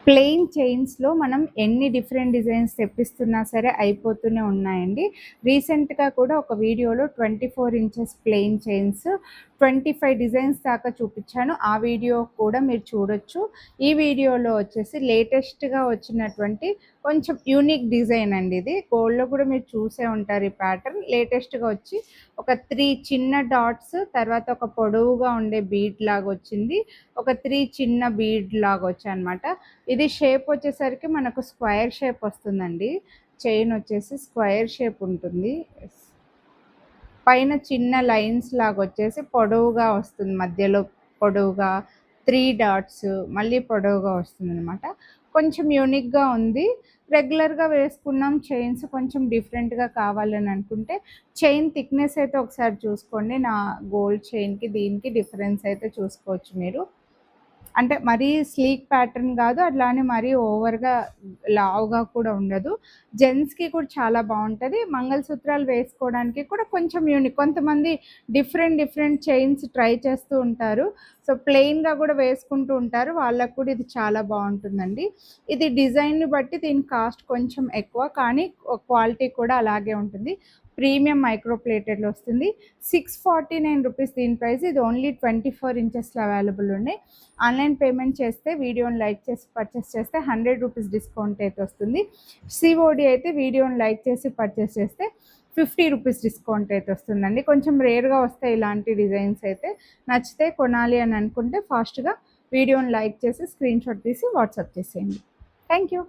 Plain చైన్స్‌లో మనం ఎన్ని different designs తెప్పిస్తున్నా సరే అయిపోతూనే ఉన్నాయండి. రీసెంట్‌గా కూడా ఒక వీడియోలో 24 ఇంచెస్ ప్లెయిన్ చైన్స్ 25 డిజైన్స్ దాకా చూపించాను. ఆ వీడియో కూడా మీరు చూడొచ్చు. ఈ వీడియోలో వచ్చేసి లేటెస్ట్‌గా వచ్చినటువంటి కొంచెం యూనిక్ డిజైన్ అండి ఇది. గోల్డ్‌లో కూడా మీరు చూసే ఉంటారు ఈ ప్యాటర్న్. లేటెస్ట్‌గా వచ్చి ఒక 3 చిన్న డాట్స్, తర్వాత ఒక పొడవుగా ఉండే బీడ్ లాగా వచ్చింది. ఒక 3 చిన్న బీడ్ లాగా వచ్చాయన్నమాట. ఇది షేప్ వచ్చేసరికి మనకు స్క్వేర్ షేప్ వస్తుందండి. చైన్ వచ్చేసి స్క్వేర్ షేప్ ఉంటుంది. పైన చిన్న లైన్స్ లాగా వచ్చేసి పొడవుగా వస్తుంది. మధ్యలో పొడవుగా 3 డాట్స్ మళ్ళీ పొడవుగా వస్తుందనమాట. కొంచెం యూనిక్‌గా ఉంది. రెగ్యులర్‌గా వేసుకున్నాం చైన్స్ కొంచెం డిఫరెంట్‌గా కావాలని అనుకుంటే చైన్ థిక్‌నెస్ అయితే ఒకసారి చూసుకోండి. నా గోల్డ్ చైన్‌కి దీనికి డిఫరెన్స్ అయితే చూసుకోవచ్చు మీరు. అంటే మరీ స్లీక్ ప్యాటర్న్ కాదు, అట్లానే మరీ ఓవర్‌గా లావుగా కూడా ఉండదు. జెంట్స్‌కి కూడా చాలా బావుంటది. మంగళసూత్రాలు వేసుకోవడానికి కూడా కొంచెం యూనిక్. కొంతమంది డిఫరెంట్ చైన్స్ ట్రై చేస్తూ ఉంటారు. సో, ప్లెయిన్‌గా కూడా వేసుకుంటూ ఉంటారు. వాళ్ళకి కూడా ఇది చాలా బావుంటుందండి. ఇది డిజైన్‌ని బట్టి దీని కాస్ట్ కొంచెం ఎక్కువ, కానీ క్వాలిటీ కూడా అలాగే ఉంటుంది. ప్రీమియం మైక్రో ప్లేటెడ్‌లో వస్తుంది. 649 రూపీస్ దీని ప్రైస్. ఇది ఓన్లీ 24 ఇంచెస్‌లో అవైలబుల్ ఉన్నాయి. ఆన్లైన్ పేమెంట్ చేస్తే వీడియోని లైక్ చేసి పర్చేస్ చేస్తే 100 రూపీస్ డిస్కౌంట్ అయితే వస్తుంది. సిఓడి అయితే వీడియోని లైక్ చేసి పర్చేస్ చేస్తే 50 రూపీస్ డిస్కౌంట్ అయితే వస్తుందండి. కొంచెం రేర్‌గా వస్తాయి ఇలాంటి డిజైన్స్ అయితే. నచ్చితే కొనాలి అని అనుకుంటే ఫాస్ట్‌గా వీడియోని లైక్ చేసి స్క్రీన్‌షాట్ తీసి వాట్సాప్ చేసేయండి. Thank you.